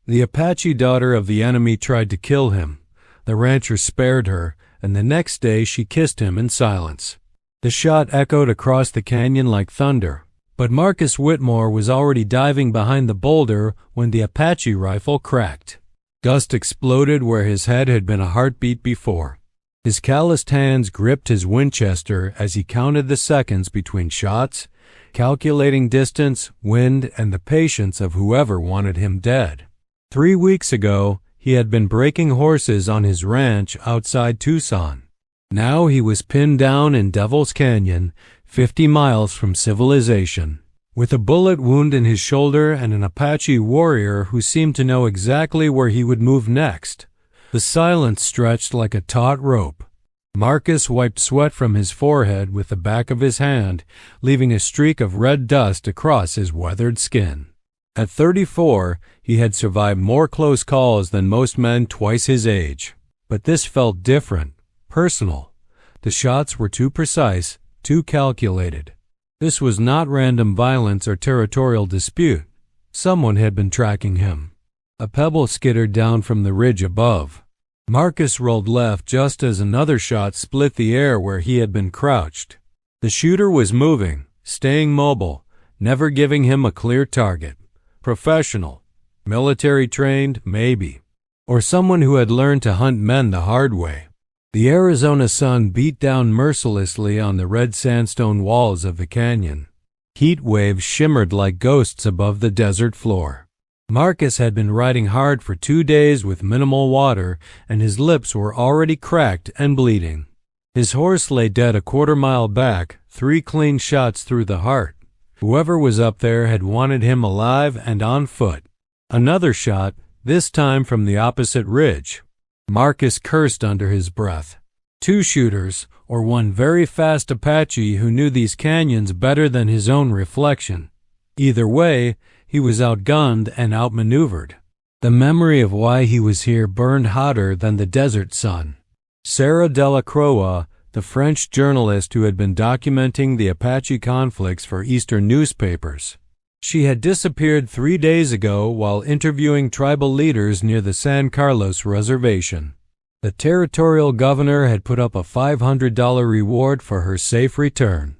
The Apache daughter of the enemy tried to kill him. The rancher spared her, and the next day she kissed him in silence. The shot echoed across the canyon like thunder, but Marcus Whitmore was already diving behind the boulder when the Apache rifle cracked. Dust exploded where his head had been a heartbeat before. His calloused hands gripped his Winchester as he counted the seconds between shots, calculating distance, wind, and the patience of whoever wanted him dead. 3 weeks ago, he had been breaking horses on his ranch outside Tucson. Now he was pinned down in Devil's Canyon, 50 miles from civilization, with a bullet wound in his shoulder and an Apache warrior who seemed to know exactly where he would move next. The silence stretched like a taut rope. Marcus wiped sweat from his forehead with the back of his hand, leaving a streak of red dust across his weathered skin. At 34, he had survived more close calls than most men twice his age. But this felt different, personal. The shots were too precise, too calculated. This was not random violence or territorial dispute. Someone had been tracking him. A pebble skittered down from the ridge above. Marcus rolled left just as another shot split the air where he had been crouched. The shooter was moving, staying mobile, never giving him a clear target. Professional, military trained, maybe, or someone who had learned to hunt men the hard way. The Arizona sun beat down mercilessly on the red sandstone walls of the canyon. Heat waves shimmered like ghosts above the desert floor. Marcus had been riding hard for 2 days with minimal water, and his lips were already cracked and bleeding. His horse lay dead a quarter-mile back, 3 clean shots through the heart. Whoever was up there had wanted him alive and on foot. Another shot, this time from the opposite ridge. Marcus cursed under his breath. 2 shooters, or one very fast Apache who knew these canyons better than his own reflection. Either way, he was outgunned and outmaneuvered. The memory of why he was here burned hotter than the desert sun. Sarah Delacroix, the French journalist who had been documenting the Apache conflicts for Eastern newspapers. She had disappeared 3 days ago while interviewing tribal leaders near the San Carlos reservation. The territorial governor had put up a $500 reward for her safe return.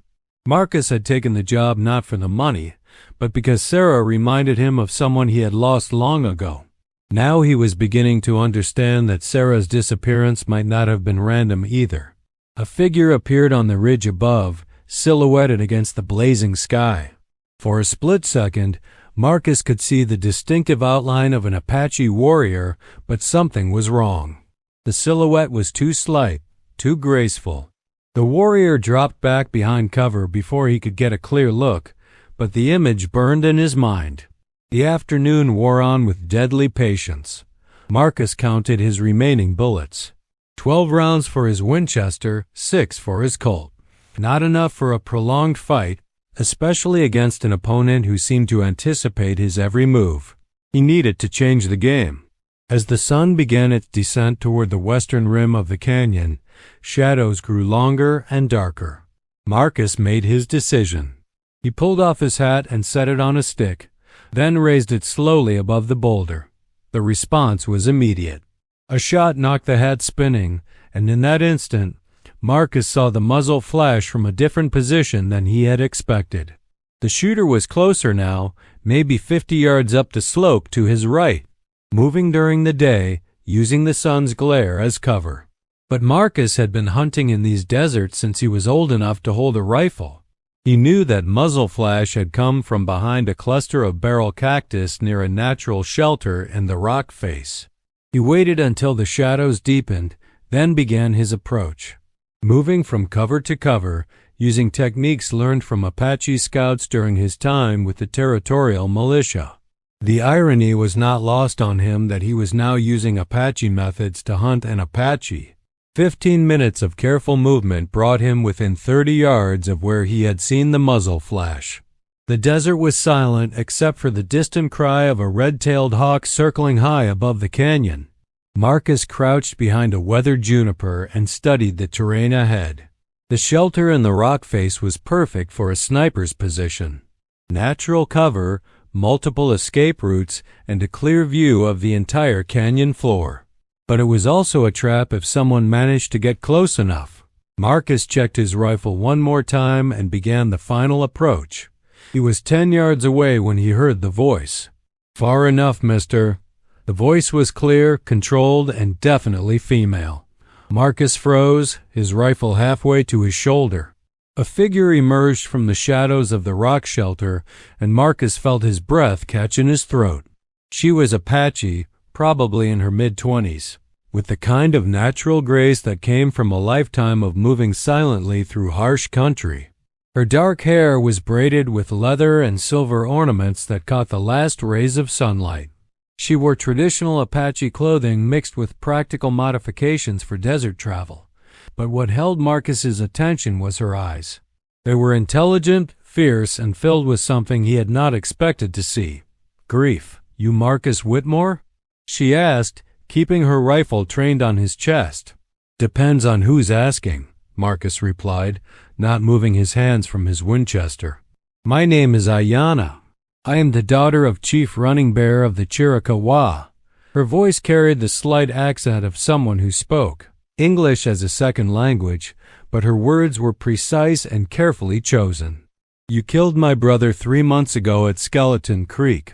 Marcus had taken the job not for the money, but because Sarah reminded him of someone he had lost long ago. Now he was beginning to understand that Sarah's disappearance might not have been random either. A figure appeared on the ridge above, silhouetted against the blazing sky. For a split second, Marcus could see the distinctive outline of an Apache warrior, but something was wrong. The silhouette was too slight, too graceful. The warrior dropped back behind cover before he could get a clear look, but the image burned in his mind. The afternoon wore on with deadly patience. Marcus counted his remaining bullets. 12 rounds for his Winchester, 6 for his Colt. Not enough for a prolonged fight, especially against an opponent who seemed to anticipate his every move. He needed to change the game. As the sun began its descent toward the western rim of the canyon, shadows grew longer and darker. Marcus made his decision. He pulled off his hat and set it on a stick, then raised it slowly above the boulder. The response was immediate. A shot knocked the hat spinning, and in that instant, Marcus saw the muzzle flash from a different position than he had expected. The shooter was closer now, maybe 50 yards up the slope to his right, moving during the day, using the sun's glare as cover. But Marcus had been hunting in these deserts since he was old enough to hold a rifle. He knew that muzzle flash had come from behind a cluster of barrel cactus near a natural shelter in the rock face. He waited until the shadows deepened, then began his approach. Moving from cover to cover, using techniques learned from Apache scouts during his time with the territorial militia. The irony was not lost on him that he was now using Apache methods to hunt an Apache. 15 minutes of careful movement brought him within 30 yards of where he had seen the muzzle flash. The desert was silent except for the distant cry of a red-tailed hawk circling high above the canyon. Marcus crouched behind a weathered juniper and studied the terrain ahead. The shelter in the rock face was perfect for a sniper's position. Natural cover, multiple escape routes, and a clear view of the entire canyon floor. But it was also a trap if someone managed to get close enough. Marcus checked his rifle one more time and began the final approach. He was 10 yards away when he heard the voice. "Far enough, mister." The voice was clear, controlled, and definitely female. Marcus froze, his rifle halfway to his shoulder. A figure emerged from the shadows of the rock shelter, and Marcus felt his breath catch in his throat. She was Apache, probably in her mid-20s, with the kind of natural grace that came from a lifetime of moving silently through harsh country. Her dark hair was braided with leather and silver ornaments that caught the last rays of sunlight. She wore traditional Apache clothing mixed with practical modifications for desert travel. But what held Marcus's attention was her eyes. They were intelligent, fierce, and filled with something he had not expected to see. "Grief, you Marcus Whitmore?" she asked, keeping her rifle trained on his chest. "Depends on who's asking," Marcus replied, not moving his hands from his Winchester. "My name is Ayanna. I am the daughter of Chief Running Bear of the Chiricahua." Her voice carried the slight accent of someone who spoke English as a second language, but her words were precise and carefully chosen. "You killed my brother 3 months ago at Skeleton Creek."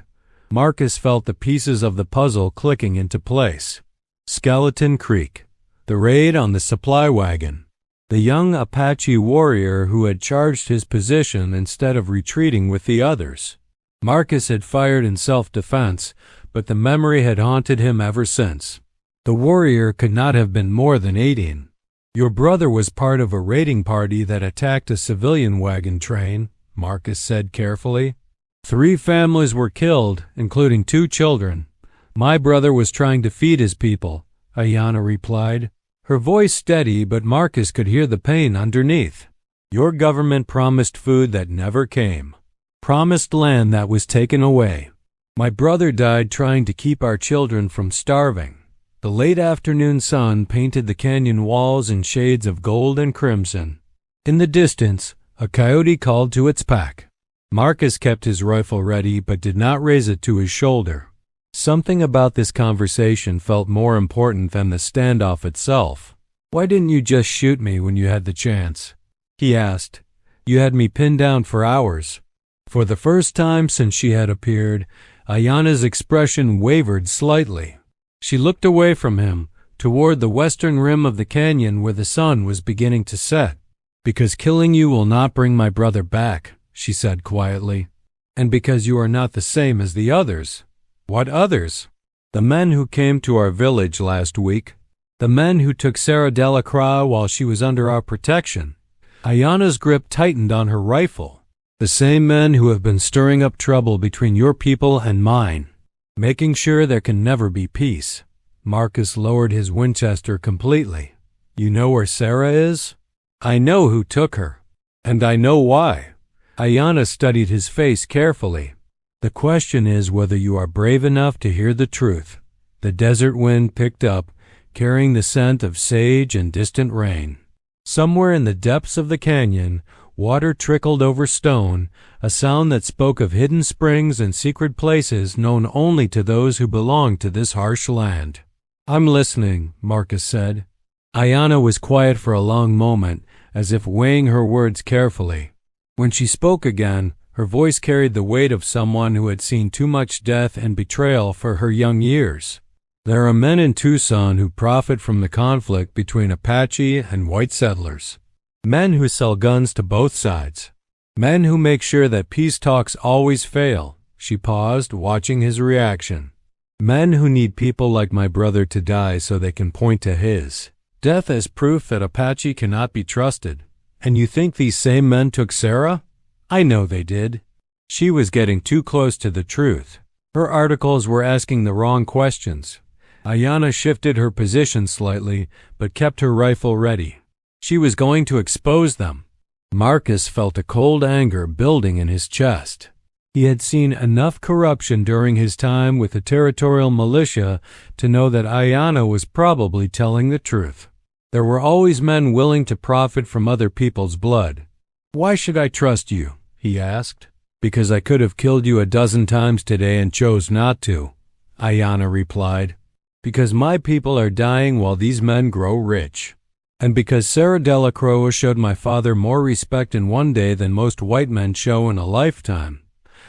Marcus felt the pieces of the puzzle clicking into place. Skeleton Creek, the raid on the supply wagon, the young Apache warrior who had charged his position instead of retreating with the others. Marcus had fired in self-defense, but the memory had haunted him ever since. The warrior could not have been more than 18. "Your brother was part of a raiding party that attacked a civilian wagon train," Marcus said carefully. "3 families were killed, including 2 children. My brother was trying to feed his people," Ayanna replied. Her voice steady, but Marcus could hear the pain underneath. "Your government promised food that never came. Promised land that was taken away. My brother died trying to keep our children from starving." The late afternoon sun painted the canyon walls in shades of gold and crimson. In the distance, a coyote called to its pack. Marcus kept his rifle ready but did not raise it to his shoulder. Something about this conversation felt more important than the standoff itself. "Why didn't you just shoot me when you had the chance?" he asked. "You had me pinned down for hours." For the first time since she had appeared, Ayanna's expression wavered slightly. She looked away from him, toward the western rim of the canyon where the sun was beginning to set. "Because killing you will not bring my brother back," she said quietly. "And because you are not the same as the others." "What others?" "The men who came to our village last week. The men who took Sarah Delacroix while she was under our protection." Ayanna's grip tightened on her rifle. "The same men who have been stirring up trouble between your people and mine, making sure there can never be peace." Marcus lowered his Winchester completely. "You know where Sarah is?" "I know who took her. And I know why." Ayanna studied his face carefully. "The question is whether you are brave enough to hear the truth." The desert wind picked up, carrying the scent of sage and distant rain. Somewhere in the depths of the canyon, water trickled over stone, a sound that spoke of hidden springs and secret places known only to those who belonged to this harsh land. "I'm listening," Marcus said. Ayanna was quiet for a long moment, as if weighing her words carefully. When she spoke again, her voice carried the weight of someone who had seen too much death and betrayal for her young years. "There are men in Tucson who profit from the conflict between Apache and white settlers. Men who sell guns to both sides. Men who make sure that peace talks always fail." She paused, watching his reaction. "Men who need people like my brother to die so they can point to his death as proof that Apache cannot be trusted. And you think these same men took Sarah? I know they did." She was getting too close to the truth. Her articles were asking the wrong questions. Ayanna shifted her position slightly, but kept her rifle ready. She was going to expose them. Marcus felt a cold anger building in his chest. He had seen enough corruption during his time with the territorial militia to know that Ayanna was probably telling the truth. There were always men willing to profit from other people's blood. "Why should I trust you?" he asked. Because I could have killed you a dozen times today and chose not to, Ayanna replied. Because my people are dying while these men grow rich. And because Sarah Delacroix showed my father more respect in one day than most white men show in a lifetime.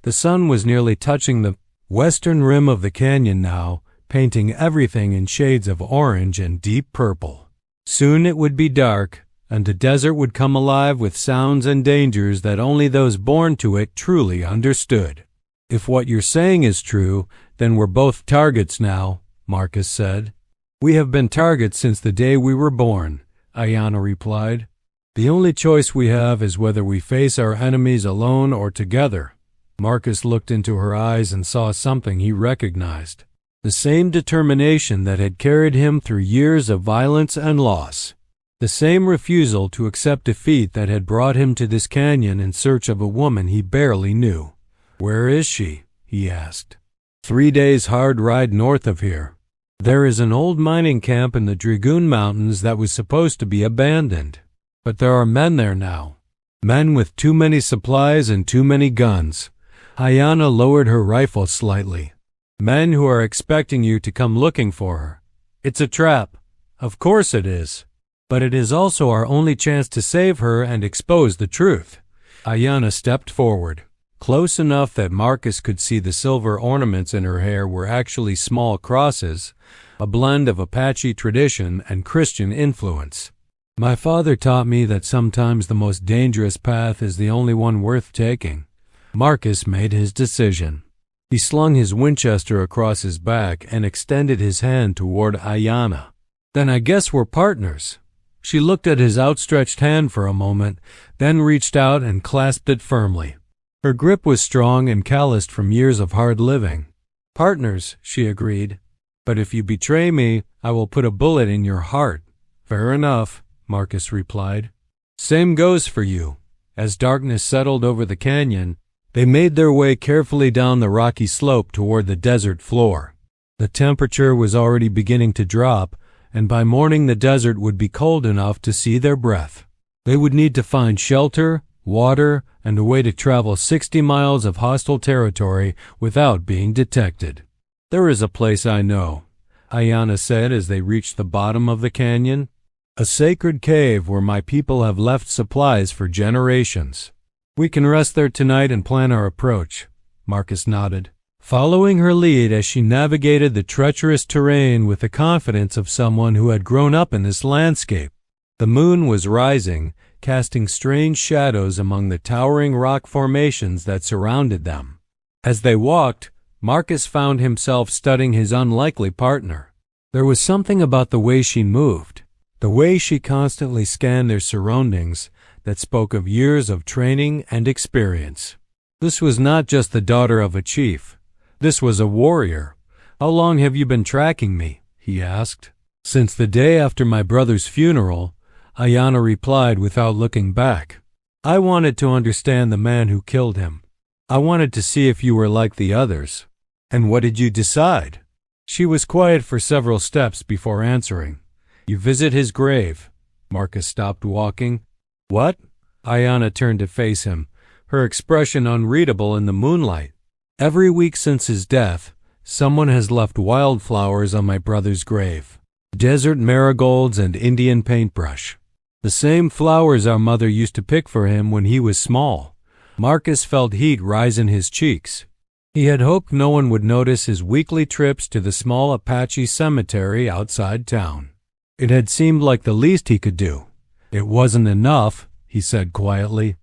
The sun was nearly touching the western rim of the canyon now, painting everything in shades of orange and deep purple. Soon it would be dark, and the desert would come alive with sounds and dangers that only those born to it truly understood. If what you're saying is true, then we're both targets now, Marcus said. We have been targets since the day we were born, Ayanna replied. The only choice we have is whether we face our enemies alone or together. Marcus looked into her eyes and saw something he recognized. The same determination that had carried him through years of violence and loss. The same refusal to accept defeat that had brought him to this canyon in search of a woman he barely knew. Where is she? He asked. 3 days' hard ride north of here. There is an old mining camp in the Dragoon Mountains that was supposed to be abandoned. But there are men there now. Men with too many supplies and too many guns. Ayanna lowered her rifle slightly. Men who are expecting you to come looking for her. It's a trap. Of course it is. But it is also our only chance to save her and expose the truth. Ayanna stepped forward, close enough that Marcus could see the silver ornaments in her hair were actually small crosses, a blend of Apache tradition and Christian influence. My father taught me that sometimes the most dangerous path is the only one worth taking. Marcus made his decision. He slung his Winchester across his back and extended his hand toward Ayanna. Then I guess we're partners. She looked at his outstretched hand for a moment, then reached out and clasped it firmly. Her grip was strong and calloused from years of hard living. Partners, she agreed. But if you betray me, I will put a bullet in your heart. Fair enough, Marcus replied. Same goes for you. As darkness settled over the canyon, they made their way carefully down the rocky slope toward the desert floor. The temperature was already beginning to drop, and by morning the desert would be cold enough to see their breath. They would need to find shelter, water, and a way to travel 60 miles of hostile territory without being detected. There is a place I know, Ayanna said as they reached the bottom of the canyon. A sacred cave where my people have left supplies for generations. We can rest there tonight and plan our approach, Marcus nodded, following her lead as she navigated the treacherous terrain with the confidence of someone who had grown up in this landscape. The moon was rising, casting strange shadows among the towering rock formations that surrounded them. As they walked, Marcus found himself studying his unlikely partner. There was something about the way she moved, the way she constantly scanned their surroundings, that spoke of years of training and experience. This was not just the daughter of a chief. This was a warrior. How long have you been tracking me? He asked. Since the day after my brother's funeral, Ayanna replied without looking back. I wanted to understand the man who killed him. I wanted to see if you were like the others. And what did you decide? She was quiet for several steps before answering. You visit his grave. Marcus stopped walking. What? Ayanna turned to face him, her expression unreadable in the moonlight. Every week since his death, someone has left wildflowers on my brother's grave. Desert marigolds and Indian paintbrush. The same flowers our mother used to pick for him when he was small. Marcus felt heat rise in his cheeks. He had hoped no one would notice his weekly trips to the small Apache cemetery outside town. It had seemed like the least he could do. It wasn't enough, he said quietly.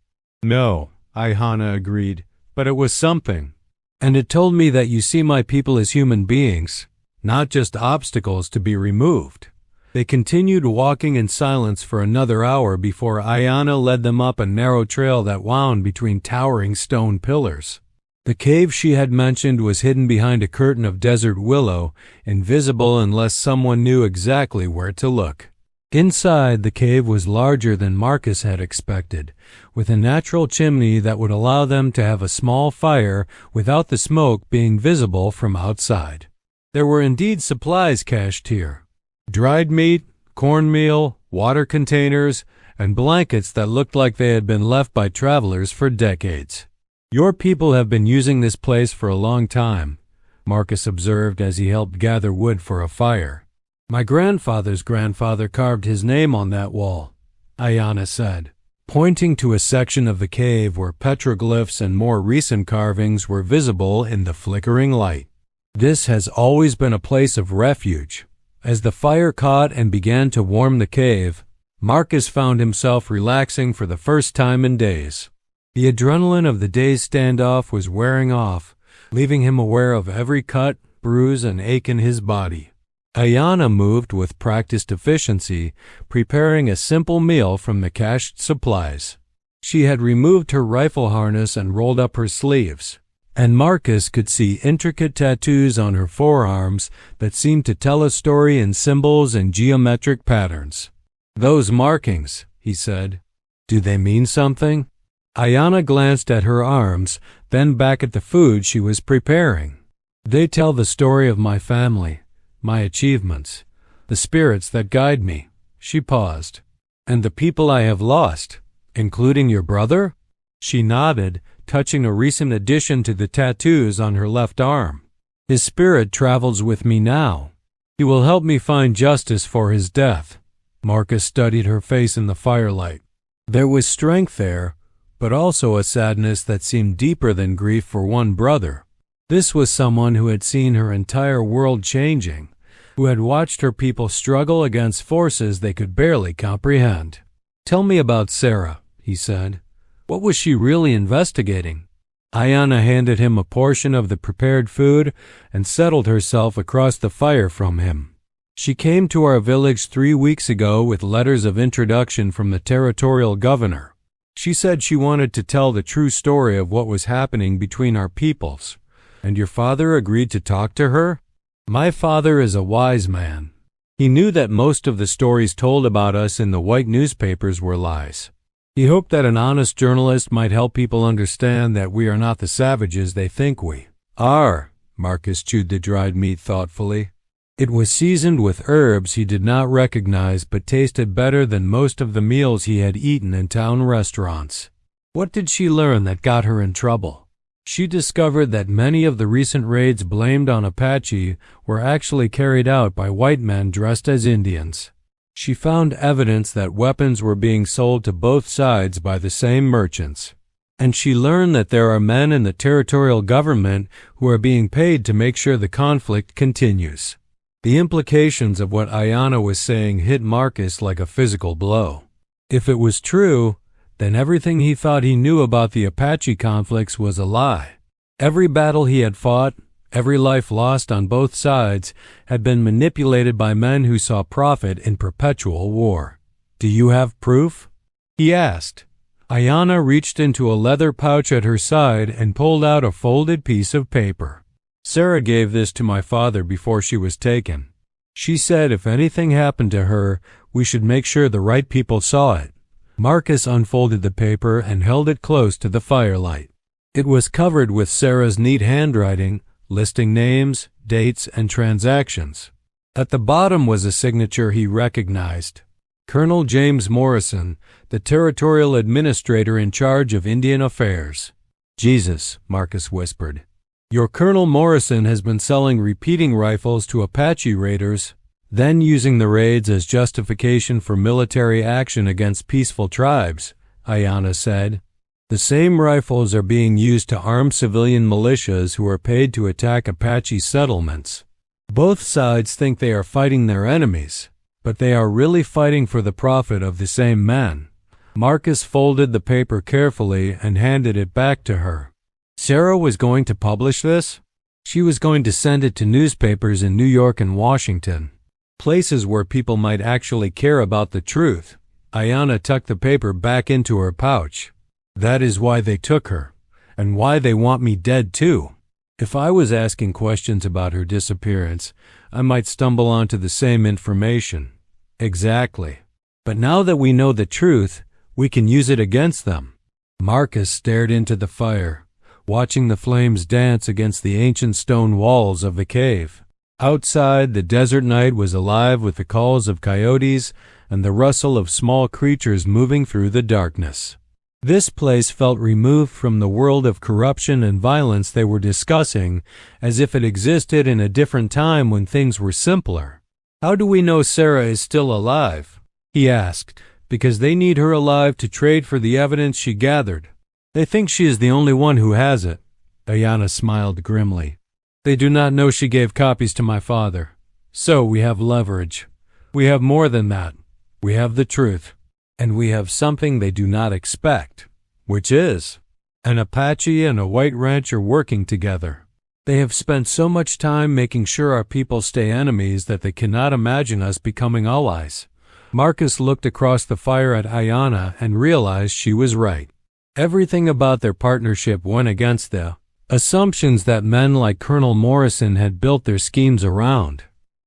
No, Ayanna agreed, but it was something. And it told me that you see my people as human beings, not just obstacles to be removed. They continued walking in silence for another hour before Ayanna led them up a narrow trail that wound between towering stone pillars. The cave she had mentioned was hidden behind a curtain of desert willow, invisible unless someone knew exactly where to look. Inside, the cave was larger than Marcus had expected, with a natural chimney that would allow them to have a small fire without the smoke being visible from outside. There were indeed supplies cached here. Dried meat, cornmeal, water containers, and blankets that looked like they had been left by travelers for decades. Your people have been using this place for a long time, Marcus observed as he helped gather wood for a fire. My grandfather's grandfather carved his name on that wall, Ayanna said, pointing to a section of the cave where petroglyphs and more recent carvings were visible in the flickering light. This has always been a place of refuge. As the fire caught and began to warm the cave, Marcus found himself relaxing for the first time in days. The adrenaline of the day's standoff was wearing off, leaving him aware of every cut, bruise, and ache in his body. Ayanna moved with practiced efficiency, preparing a simple meal from the cached supplies. She had removed her rifle harness and rolled up her sleeves, and Marcus could see intricate tattoos on her forearms that seemed to tell a story in symbols and geometric patterns. Those markings, he said, do they mean something? Ayanna glanced at her arms, then back at the food she was preparing. They tell the story of my family, my achievements, the spirits that guide me. She paused. And the people I have lost, including your brother? She nodded, touching a recent addition to the tattoos on her left arm. His spirit travels with me now. He will help me find justice for his death. Marcus studied her face in the firelight. There was strength there, but also a sadness that seemed deeper than grief for one brother. This was someone who had seen her entire world changing, who had watched her people struggle against forces they could barely comprehend. Tell me about Sarah, he said. What was she really investigating? Ayanna handed him a portion of the prepared food and settled herself across the fire from him. She came to our village 3 weeks ago with letters of introduction from the territorial governor. She said she wanted to tell the true story of what was happening between our peoples. And your father agreed to talk to her? My father is a wise man. He knew that most of the stories told about us in the white newspapers were lies. He hoped that an honest journalist might help people understand that we are not the savages they think we are. Marcus chewed the dried meat thoughtfully. It was seasoned with herbs he did not recognize but tasted better than most of the meals he had eaten in town restaurants. What did she learn that got her in trouble? She discovered that many of the recent raids blamed on Apache were actually carried out by white men dressed as Indians. She found evidence that weapons were being sold to both sides by the same merchants. And she learned that there are men in the territorial government who are being paid to make sure the conflict continues. The implications of what Ayanna was saying hit Marcus like a physical blow. If it was true, then everything he thought he knew about the Apache conflicts was a lie. Every battle he had fought, every life lost on both sides, had been manipulated by men who saw profit in perpetual war. Do you have proof? He asked. Ayanna reached into a leather pouch at her side and pulled out a folded piece of paper. Sarah gave this to my father before she was taken. She said if anything happened to her, we should make sure the right people saw it. Marcus unfolded the paper and held it close to the firelight. It was covered with Sarah's neat handwriting, listing names, dates, and transactions. At the bottom was a signature he recognized. Colonel James Morrison, the territorial administrator in charge of Indian affairs. Jesus, Marcus whispered. Your Colonel Morrison has been selling repeating rifles to Apache raiders, then using the raids as justification for military action against peaceful tribes, Ayanna said. The same rifles are being used to arm civilian militias who are paid to attack Apache settlements. Both sides think they are fighting their enemies, but they are really fighting for the profit of the same men. Marcus folded the paper carefully and handed it back to her. Sarah was going to publish this? She was going to send it to newspapers in New York and Washington, places where people might actually care about the truth. Ayanna tucked the paper back into her pouch. That is why they took her, and why they want me dead too. If I was asking questions about her disappearance, I might stumble onto the same information. Exactly. But now that we know the truth, we can use it against them. Marcus stared into the fire, watching the flames dance against the ancient stone walls of the cave. Outside, the desert night was alive with the calls of coyotes and the rustle of small creatures moving through the darkness. This place felt removed from the world of corruption and violence they were discussing, as if it existed in a different time when things were simpler. "How do we know Sarah is still alive?" he asked. "Because they need her alive to trade for the evidence she gathered. They think she is the only one who has it." Ayana smiled grimly. "They do not know she gave copies to my father. So we have leverage. We have more than that. We have the truth. And we have something they do not expect, which is an Apache and a white rancher working together. They have spent so much time making sure our people stay enemies that they cannot imagine us becoming allies." Marcus looked across the fire at Ayana and realized she was right. Everything about their partnership went against the assumptions that men like Colonel Morrison had built their schemes around.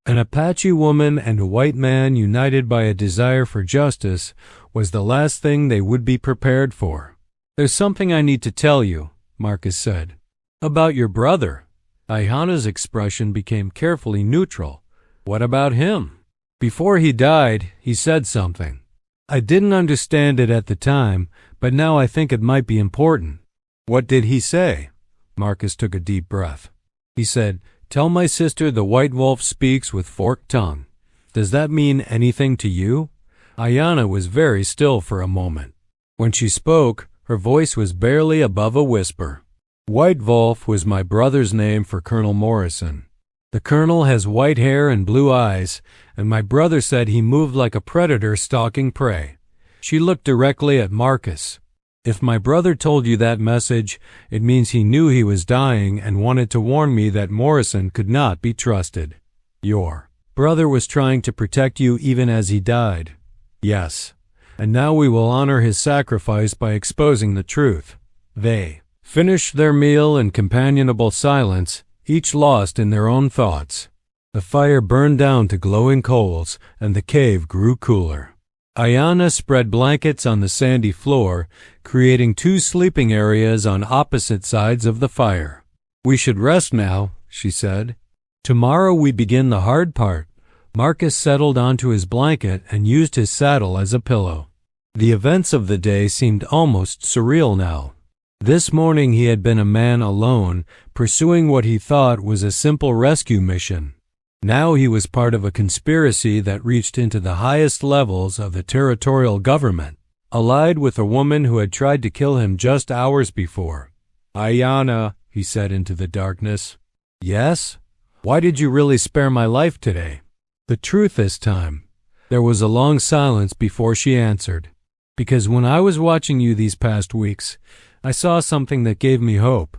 An Apache woman and a white man united by a desire for justice was the last thing they would be prepared for. "There's something I need to tell you," Marcus said. "About your brother." Ayana's expression became carefully neutral. "What about him?" "Before he died, he said something. I didn't understand it at the time, but now I think it might be important." "What did he say?" Marcus took a deep breath. He said, "Tell my sister the white wolf speaks with forked tongue." "Does that mean anything to you?" Ayana was very still for a moment. When she spoke, her voice was barely above a whisper. "White wolf was my brother's name for Colonel Morrison. The colonel has white hair and blue eyes, and my brother said he moved like a predator stalking prey." She looked directly at Marcus. "If my brother told you that message, it means he knew he was dying and wanted to warn me that Morrison could not be trusted. Your brother was trying to protect you even as he died." "Yes. And now we will honor his sacrifice by exposing the truth." They finished their meal in companionable silence, each lost in their own thoughts. The fire burned down to glowing coals, and the cave grew cooler. Ayana spread blankets on the sandy floor, creating 2 sleeping areas on opposite sides of the fire. "We should rest now," she said. "Tomorrow we begin the hard part." Marcus settled onto his blanket and used his saddle as a pillow. The events of the day seemed almost surreal now. This morning he had been a man alone, pursuing what he thought was a simple rescue mission. Now he was part of a conspiracy that reached into the highest levels of the territorial government, allied with a woman who had tried to kill him just hours before. "Ayana," he said into the darkness. "Yes? Why did you really spare my life today?" "The truth this time." There was a long silence before she answered. "Because when I was watching you these past weeks, I saw something that gave me hope.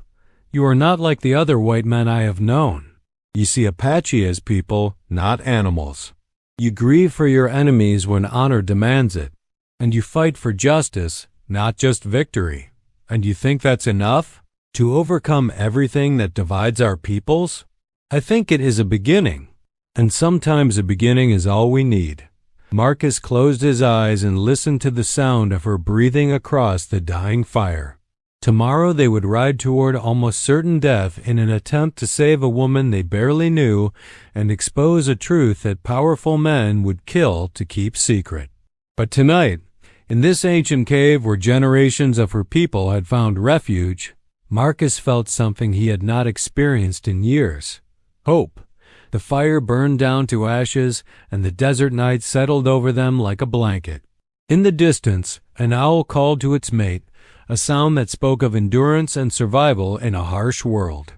You are not like the other white men I have known. You see Apache as people, not animals. You grieve for your enemies when honor demands it. And you fight for justice, not just victory. And you think that's enough? To overcome everything that divides our peoples? I think it is a beginning. And sometimes a beginning is all we need." Marcus closed his eyes and listened to the sound of her breathing across the dying fire. Tomorrow they would ride toward almost certain death in an attempt to save a woman they barely knew and expose a truth that powerful men would kill to keep secret. But tonight, in this ancient cave where generations of her people had found refuge, Marcus felt something he had not experienced in years: hope. The fire burned down to ashes, and the desert night settled over them like a blanket. In the distance, an owl called to its mate, a sound that spoke of endurance and survival in a harsh world.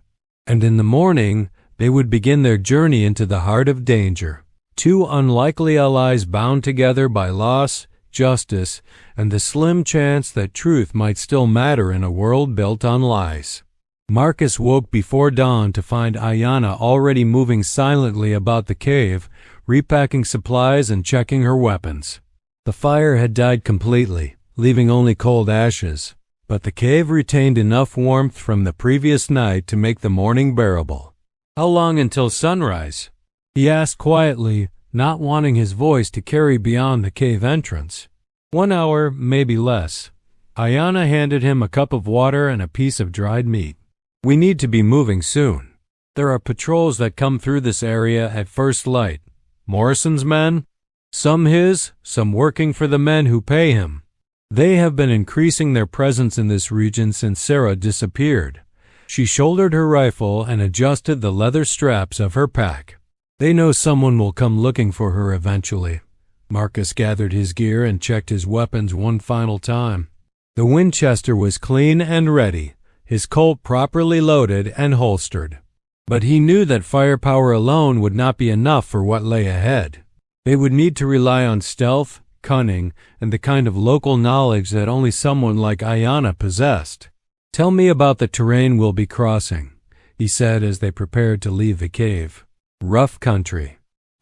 And in the morning, they would begin their journey into the heart of danger. 2 unlikely allies bound together by loss, justice, and the slim chance that truth might still matter in a world built on lies. Marcus woke before dawn to find Ayana already moving silently about the cave, repacking supplies and checking her weapons. The fire had died completely, leaving only cold ashes, but the cave retained enough warmth from the previous night to make the morning bearable. "How long until sunrise?" he asked quietly, not wanting his voice to carry beyond the cave entrance. "1 hour, maybe less." Ayana handed him a cup of water and a piece of dried meat. "We need to be moving soon. There are patrols that come through this area at first light. Morrison's men? Some his, some working for the men who pay him. They have been increasing their presence in this region since Sarah disappeared. She shouldered her rifle and adjusted the leather straps of her pack. They know someone will come looking for her eventually. Marcus gathered his gear and checked his weapons one final time. The Winchester was clean and ready, his Colt properly loaded and holstered. But he knew that firepower alone would not be enough for what lay ahead. They would need to rely on stealth, cunning, and the kind of local knowledge that only someone like Ayanna possessed. "Tell me about the terrain we'll be crossing," he said as they prepared to leave the cave. "Rough country.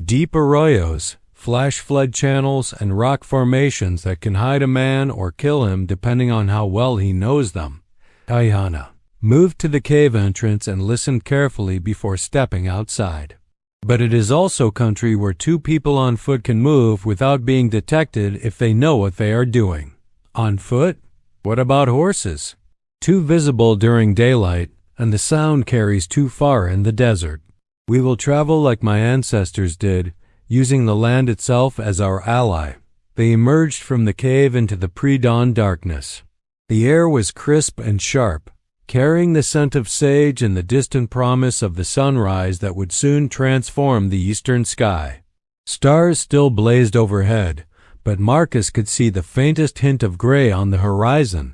Deep arroyos, flash flood channels, and rock formations that can hide a man or kill him depending on how well he knows them." Ayanna moved to the cave entrance and listened carefully before stepping outside. "But it is also country where two people on foot can move without being detected if they know what they are doing." "On foot? What about horses?" "Too visible during daylight, and the sound carries too far in the desert. We will travel like my ancestors did, using the land itself as our ally." They emerged from the cave into the pre-dawn darkness. The air was crisp and sharp, carrying the scent of sage and the distant promise of the sunrise that would soon transform the eastern sky. Stars still blazed overhead, but Marcus could see the faintest hint of gray on the horizon.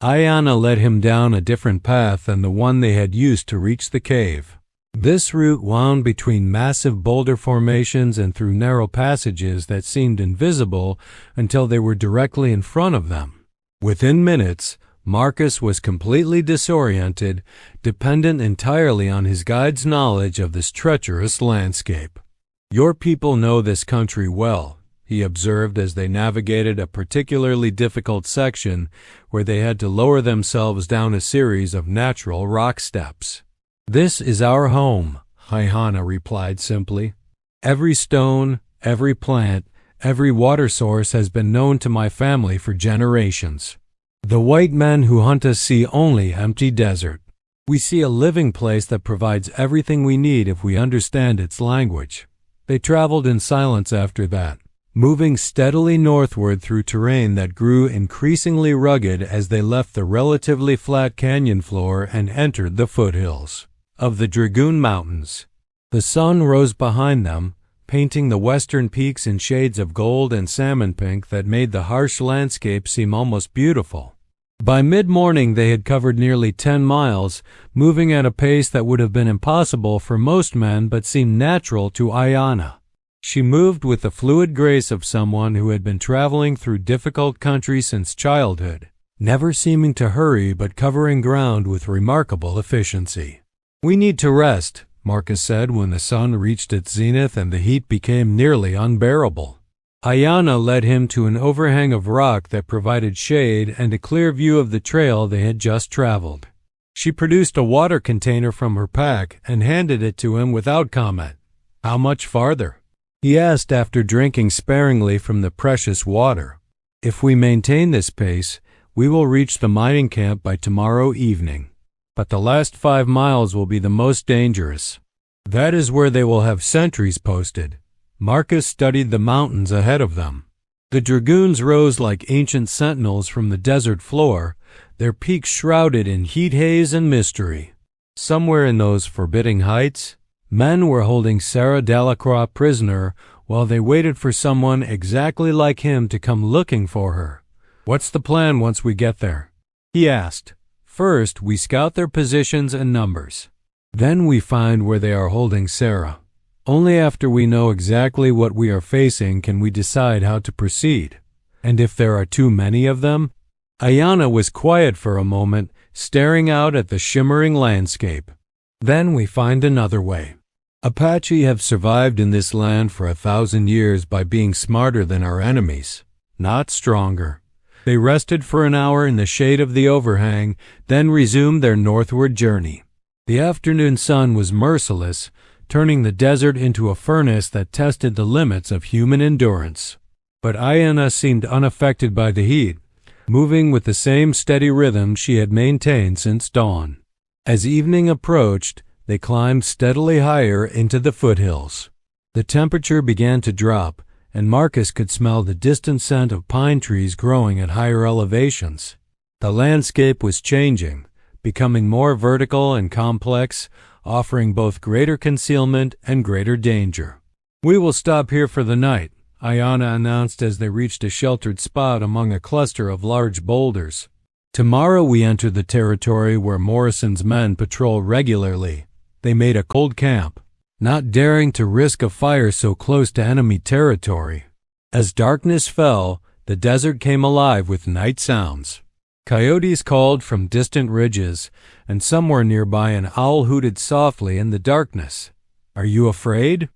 Ayanna led him down a different path than the one they had used to reach the cave. This route wound between massive boulder formations and through narrow passages that seemed invisible until they were directly in front of them. Within minutes, Marcus was completely disoriented, dependent entirely on his guide's knowledge of this treacherous landscape. "Your people know this country well," he observed as they navigated a particularly difficult section where they had to lower themselves down a series of natural rock steps. "This is our home," Ayanna replied simply. "Every stone, every plant, every water source has been known to my family for generations. The white men who hunt us see only empty desert. We see a living place that provides everything we need if we understand its language." They traveled in silence after that, moving steadily northward through terrain that grew increasingly rugged as they left the relatively flat canyon floor and entered the foothills of the Dragoon Mountains. The sun rose behind them, painting the western peaks in shades of gold and salmon pink that made the harsh landscape seem almost beautiful. By mid-morning they had covered nearly 10 miles, moving at a pace that would have been impossible for most men but seemed natural to Ayanna. She moved with the fluid grace of someone who had been traveling through difficult country since childhood, never seeming to hurry but covering ground with remarkable efficiency. "We need to rest," Marcus said when the sun reached its zenith and the heat became nearly unbearable. Ayanna led him to an overhang of rock that provided shade and a clear view of the trail they had just traveled. She produced a water container from her pack and handed it to him without comment. "How much farther?" he asked after drinking sparingly from the precious water. "If we maintain this pace, we will reach the mining camp by tomorrow evening. But the last 5 miles will be the most dangerous. That is where they will have sentries posted." Marcus studied the mountains ahead of them. The dragoons rose like ancient sentinels from the desert floor, their peaks shrouded in heat haze and mystery. Somewhere in those forbidding heights, men were holding Sarah Delacroix prisoner while they waited for someone exactly like him to come looking for her. "What's the plan once we get there?" he asked. "First, we scout their positions and numbers. Then we find where they are holding Sarah. Only after we know exactly what we are facing can we decide how to proceed. And if there are too many of them?" Ayanna was quiet for a moment, staring out at the shimmering landscape. "Then we find another way. Apache have survived in this land for 1,000 years by being smarter than our enemies, not stronger." They rested for an hour in the shade of the overhang, then resumed their northward journey. The afternoon sun was merciless, turning the desert into a furnace that tested the limits of human endurance. But Ayanna seemed unaffected by the heat, moving with the same steady rhythm she had maintained since dawn. As evening approached, they climbed steadily higher into the foothills. The temperature began to drop, and Marcus could smell the distant scent of pine trees growing at higher elevations. The landscape was changing, becoming more vertical and complex, offering both greater concealment and greater danger. "We will stop here for the night," Ayanna announced as they reached a sheltered spot among a cluster of large boulders. "Tomorrow we enter the territory where Morrison's men patrol regularly." They made a cold camp, not daring to risk a fire so close to enemy territory. As darkness fell, the desert came alive with night sounds. Coyotes called from distant ridges, and somewhere nearby an owl hooted softly in the darkness. "Are you afraid?"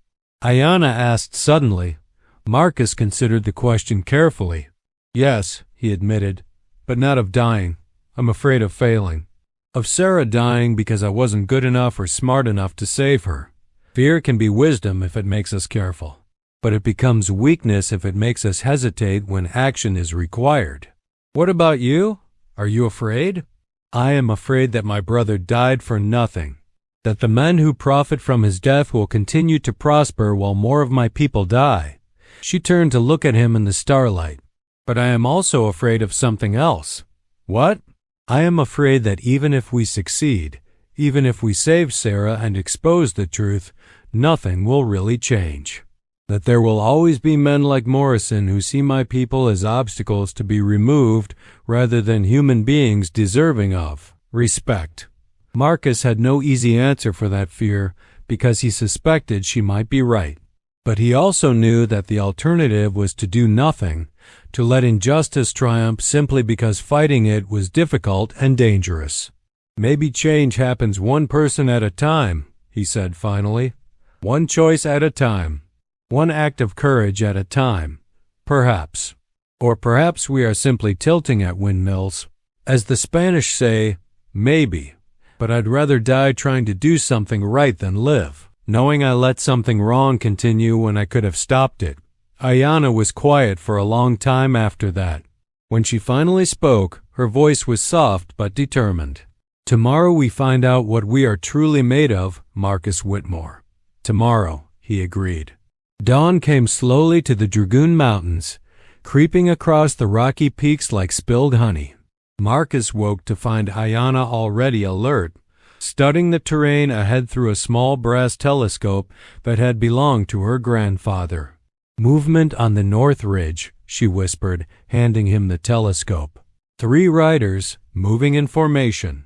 Ayanna asked suddenly. Marcus considered the question carefully. "Yes," he admitted, "but not of dying. I'm afraid of failing. Of Sarah dying because I wasn't good enough or smart enough to save her. Fear can be wisdom if it makes us careful, but it becomes weakness if it makes us hesitate when action is required." "What about you? Are you afraid?" "I am afraid that my brother died for nothing, that the men who profit from his death will continue to prosper while more of my people die." She turned to look at him in the starlight. "But I am also afraid of something else." "What?" "I am afraid that even if we succeed, even if we save Sarah and expose the truth, nothing will really change. That there will always be men like Morrison who see my people as obstacles to be removed rather than human beings deserving of respect." Marcus had no easy answer for that fear because he suspected she might be right. But he also knew that the alternative was to do nothing, to let injustice triumph simply because fighting it was difficult and dangerous. "Maybe change happens one person at a time," he said finally. "One choice at a time. One act of courage at a time. Perhaps. Or perhaps we are simply tilting at windmills. As the Spanish say, maybe. But I'd rather die trying to do something right than live, knowing I let something wrong continue when I could have stopped it." Ayanna was quiet for a long time after that. When she finally spoke, her voice was soft but determined. "Tomorrow we find out what we are truly made of, Marcus Whitmore." "Tomorrow," he agreed. Dawn came slowly to the Dragoon Mountains, creeping across the rocky peaks like spilled honey. Marcus woke to find Ayanna already alert, studying the terrain ahead through a small brass telescope that had belonged to her grandfather. "Movement on the north ridge," she whispered, handing him the telescope. 3 riders, moving in formation.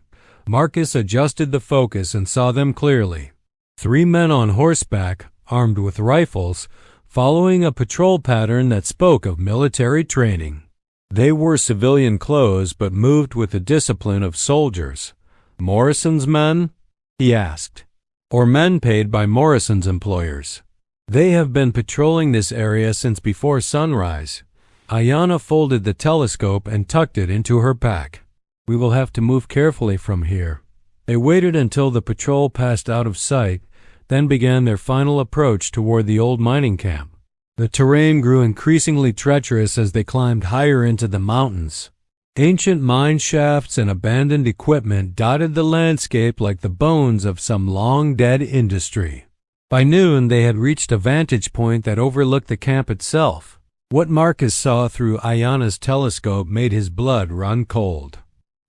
Marcus adjusted the focus and saw them clearly. 3 men on horseback, armed with rifles, following a patrol pattern that spoke of military training. They wore civilian clothes but moved with the discipline of soldiers. "Morrison's men?" he asked. "Or men paid by Morrison's employers?" "They have been patrolling this area since before sunrise." Ayanna folded the telescope and tucked it into her pack. "We will have to move carefully from here." They waited until the patrol passed out of sight, then began their final approach toward the old mining camp. The terrain grew increasingly treacherous as they climbed higher into the mountains. Ancient mine shafts and abandoned equipment dotted the landscape like the bones of some long-dead industry. By noon, they had reached a vantage point that overlooked the camp itself. What Marcus saw through Ayanna's telescope made his blood run cold.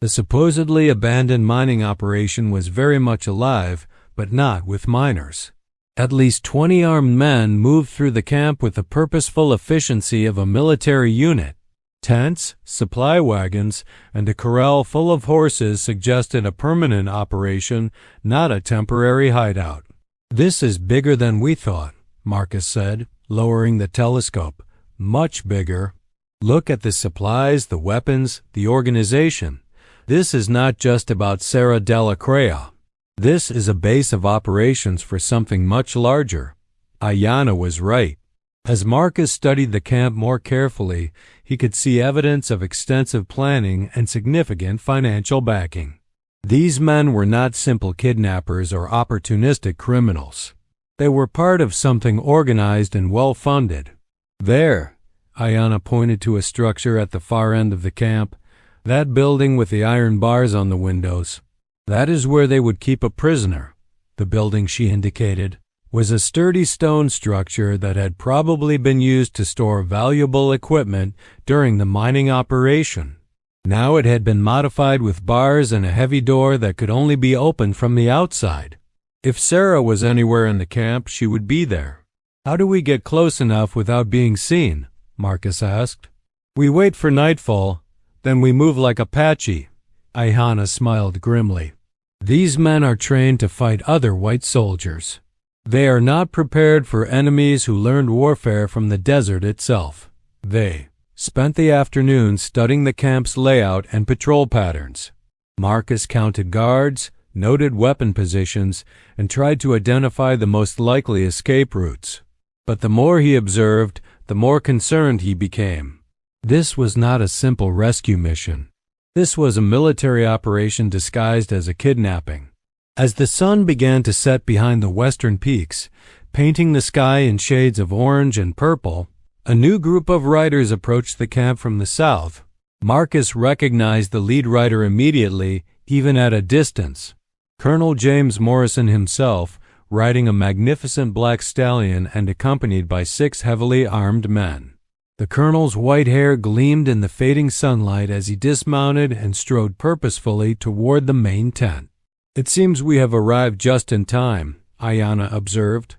The supposedly abandoned mining operation was very much alive, but not with miners. At least 20 armed men moved through the camp with the purposeful efficiency of a military unit. Tents, supply wagons, and a corral full of horses suggested a permanent operation, not a temporary hideout. "This is bigger than we thought," Marcus said, lowering the telescope. "Much bigger. Look at the supplies, the weapons, the organization. This is not just about Sarah Della Crea. This is a base of operations for something much larger." Ayanna was right. As Marcus studied the camp more carefully, he could see evidence of extensive planning and significant financial backing. These men were not simple kidnappers or opportunistic criminals. They were part of something organized and well-funded. "There," Ayanna pointed to a structure at the far end of the camp, "that building with the iron bars on the windows. That is where they would keep a prisoner." The building she indicated. was a sturdy stone structure that had probably been used to store valuable equipment during the mining operation. Now it had been modified with bars and a heavy door that could only be opened from the outside. If Sarah was anywhere in the camp, she would be there. "How do we get close enough without being seen?" Marcus asked. "We wait for nightfall, then we move like Apache." Ayana smiled grimly. "These men are trained to fight other white soldiers. They are not prepared for enemies who learned warfare from the desert itself." They spent the afternoon studying the camp's layout and patrol patterns. Marcus counted guards, noted weapon positions, and tried to identify the most likely escape routes. But the more he observed, the more concerned he became. This was not a simple rescue mission. This was a military operation disguised as a kidnapping. As the sun began to set behind the western peaks, painting the sky in shades of orange and purple, a new group of riders approached the camp from the south. Marcus recognized the lead rider immediately, even at a distance. Colonel James Morrison himself, riding a magnificent black stallion and accompanied by 6 heavily armed men. The colonel's white hair gleamed in the fading sunlight as he dismounted and strode purposefully toward the main tent. "It seems we have arrived just in time," Ayana observed.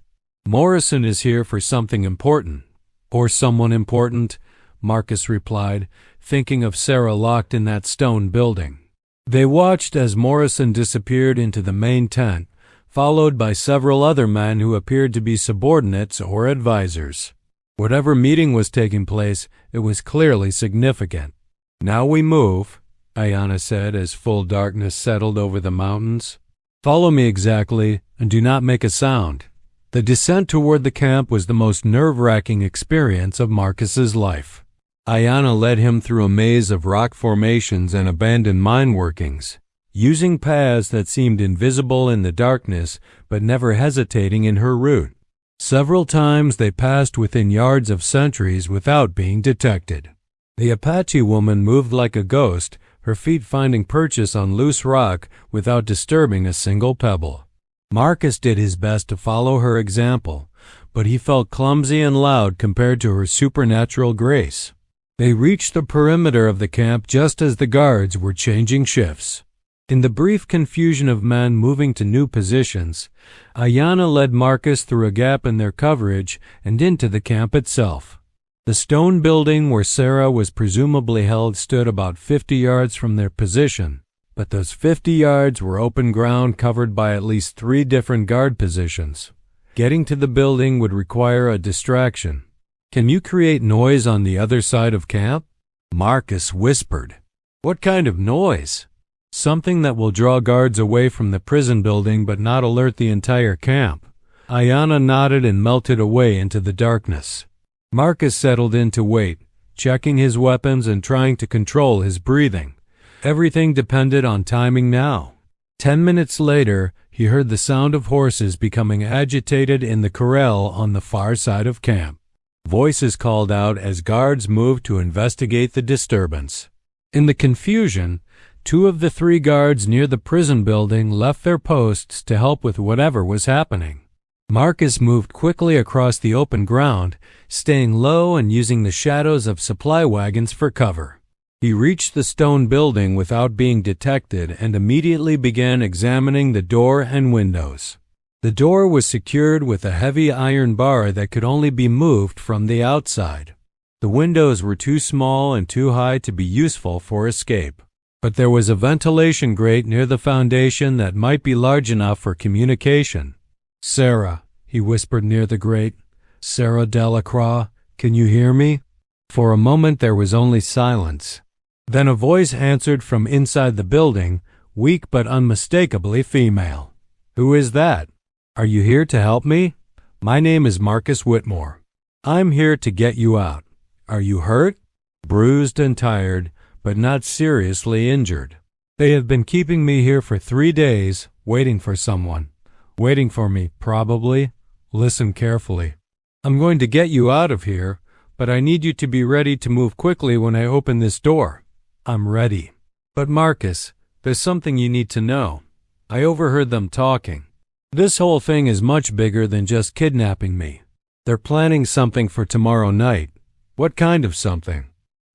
"Morrison is here for something important." "Or someone important," Marcus replied, thinking of Sarah locked in that stone building. They watched as Morrison disappeared into the main tent, followed by several other men who appeared to be subordinates or advisors. Whatever meeting was taking place, it was clearly significant. "Now we move," Ayana said as full darkness settled over the mountains. "Follow me exactly, and do not make a sound." The descent toward the camp was the most nerve-wracking experience of Marcus's life. Ayana led him through a maze of rock formations and abandoned mine workings, using paths that seemed invisible in the darkness but never hesitating in her route. Several times they passed within yards of sentries without being detected. The Apache woman moved like a ghost, her feet finding purchase on loose rock without disturbing a single pebble. Marcus did his best to follow her example, but he felt clumsy and loud compared to her supernatural grace. They reached the perimeter of the camp just as the guards were changing shifts. In the brief confusion of men moving to new positions, Ayana led Marcus through a gap in their coverage and into the camp itself. The stone building where Sarah was presumably held stood about 50 yards from their position, but those 50 yards were open ground covered by at least 3 different guard positions. Getting to the building would require a distraction. "Can you create noise on the other side of camp?" Marcus whispered. "What kind of noise?" "Something that will draw guards away from the prison building but not alert the entire camp." Ayana nodded and melted away into the darkness. Marcus settled in to wait, checking his weapons and trying to control his breathing. Everything depended on timing now. 10 minutes later, he heard the sound of horses becoming agitated in the corral on the far side of camp. Voices called out as guards moved to investigate the disturbance. In the confusion, 2 of the 3 guards near the prison building left their posts to help with whatever was happening. Marcus moved quickly across the open ground, staying low and using the shadows of supply wagons for cover. He reached the stone building without being detected and immediately began examining the door and windows. The door was secured with a heavy iron bar that could only be moved from the outside. The windows were too small and too high to be useful for escape, but there was a ventilation grate near the foundation that might be large enough for communication. "Sarah," he whispered near the grate. "Sarah Delacroix, can you hear me?" For a moment there was only silence. Then a voice answered from inside the building, weak but unmistakably female. "Who is that? Are you here to help me? My name is Marcus Whitmore. I'm here to get you out. Are you hurt?" "Bruised and tired, but not seriously injured. They have been keeping me here for 3 days, waiting for someone. Waiting for me, probably. Listen carefully. I'm going to get you out of here, but I need you to be ready to move quickly when I open this door." "I'm ready." "But Marcus, there's something you need to know. I overheard them talking. This whole thing is much bigger than just kidnapping me. They're planning something for tomorrow night. What kind of something?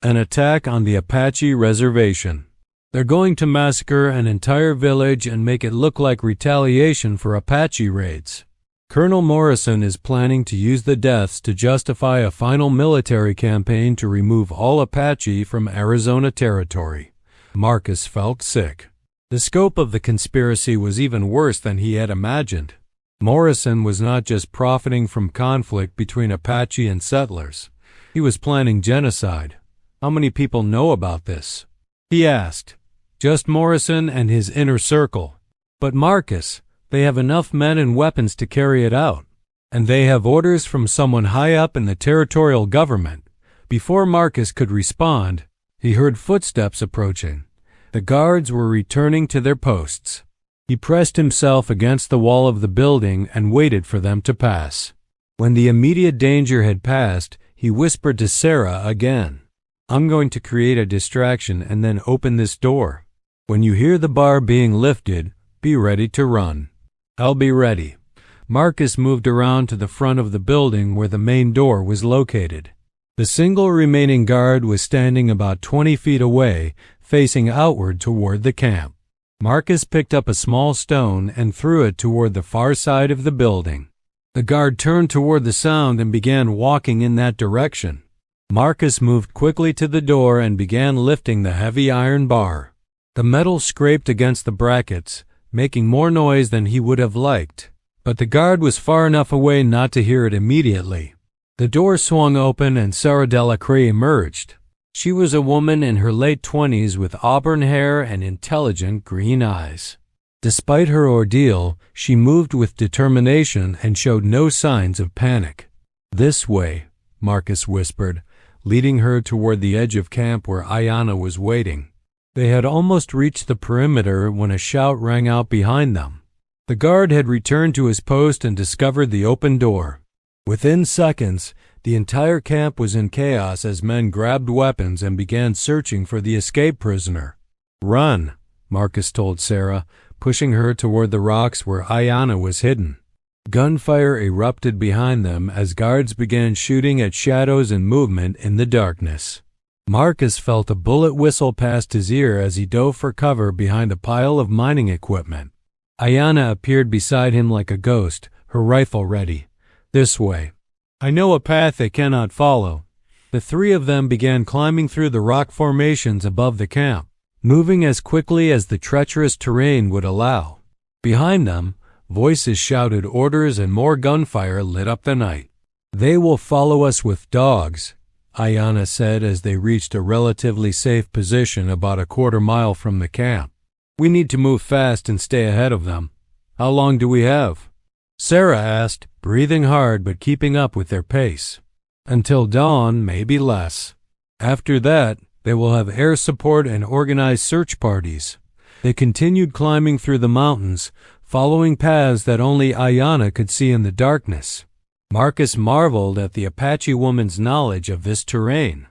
An attack on the Apache reservation. They're going to massacre an entire village and make it look like retaliation for Apache raids. Colonel Morrison is planning to use the deaths to justify a final military campaign to remove all Apache from Arizona territory. Marcus felt sick. The scope of the conspiracy was even worse than he had imagined. Morrison was not just profiting from conflict between Apache and settlers. He was planning genocide. How many people know about this? He asked. Just Morrison and his inner circle. But Marcus, they have enough men and weapons to carry it out. And they have orders from someone high up in the territorial government. Before Marcus could respond, he heard footsteps approaching. The guards were returning to their posts. He pressed himself against the wall of the building and waited for them to pass. When the immediate danger had passed, he whispered to Sarah again, "I'm going to create a distraction and then open this door. When you hear the bar being lifted, be ready to run." "I'll be ready." Marcus moved around to the front of the building where the main door was located. The single remaining guard was standing about 20 feet away, facing outward toward the camp. Marcus picked up a small stone and threw it toward the far side of the building. The guard turned toward the sound and began walking in that direction. Marcus moved quickly to the door and began lifting the heavy iron bar. The metal scraped against the brackets, making more noise than he would have liked, but the guard was far enough away not to hear it immediately. The door swung open and Sarah Delacree emerged. She was a woman in her late 20s with auburn hair and intelligent green eyes. Despite her ordeal, she moved with determination and showed no signs of panic. "This way," Marcus whispered, leading her toward the edge of camp where Ayanna was waiting. They had almost reached the perimeter when a shout rang out behind them. The guard had returned to his post and discovered the open door. Within seconds, the entire camp was in chaos as men grabbed weapons and began searching for the escaped prisoner. "Run," Marcus told Sarah, pushing her toward the rocks where Ayanna was hidden. Gunfire erupted behind them as guards began shooting at shadows and movement in the darkness. Marcus felt a bullet whistle past his ear as he dove for cover behind a pile of mining equipment. Ayanna appeared beside him like a ghost, her rifle ready. "This way. I know a path they cannot follow." The three of them began climbing through the rock formations above the camp, moving as quickly as the treacherous terrain would allow. Behind them, voices shouted orders and more gunfire lit up the night. "They will follow us with dogs," Ayanna said as they reached a relatively safe position about a quarter-mile from the camp. "We need to move fast and stay ahead of them. How long do we have?" Sarah asked, breathing hard but keeping up with their pace. "Until dawn, maybe less. After that, they will have air support and organized search parties." They continued climbing through the mountains, following paths that only Ayanna could see in the darkness. Marcus marveled at the Apache woman's knowledge of this terrain.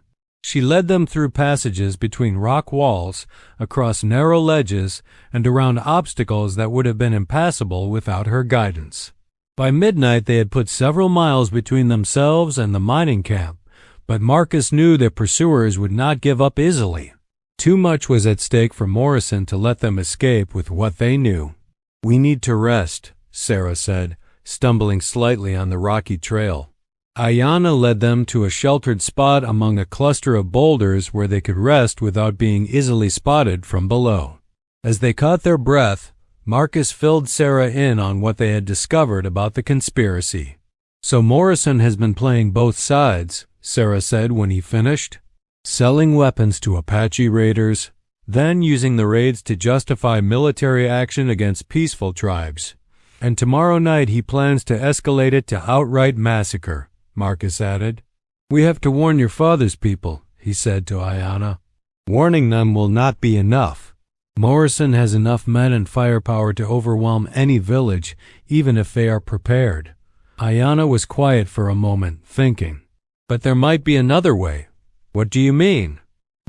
She led them through passages between rock walls, across narrow ledges, and around obstacles that would have been impassable without her guidance. By midnight they had put several miles between themselves and the mining camp, but Marcus knew their pursuers would not give up easily. Too much was at stake for Morrison to let them escape with what they knew. "We need to rest," Sarah said, stumbling slightly on the rocky trail. Ayanna led them to a sheltered spot among a cluster of boulders where they could rest without being easily spotted from below. As they caught their breath, Marcus filled Sarah in on what they had discovered about the conspiracy. "So Morrison has been playing both sides," Sarah said when he finished, "selling weapons to Apache raiders, then using the raids to justify military action against peaceful tribes. And tomorrow night he plans to escalate it to outright massacre," Marcus added. "We have to warn your father's people," he said to Ayanna. "Warning them will not be enough. Morrison has enough men and firepower to overwhelm any village, even if they are prepared." Ayanna was quiet for a moment, thinking. "But there might be another way." "What do you mean?"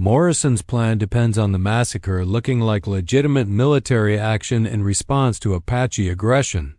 "Morrison's plan depends on the massacre looking like legitimate military action in response to Apache aggression.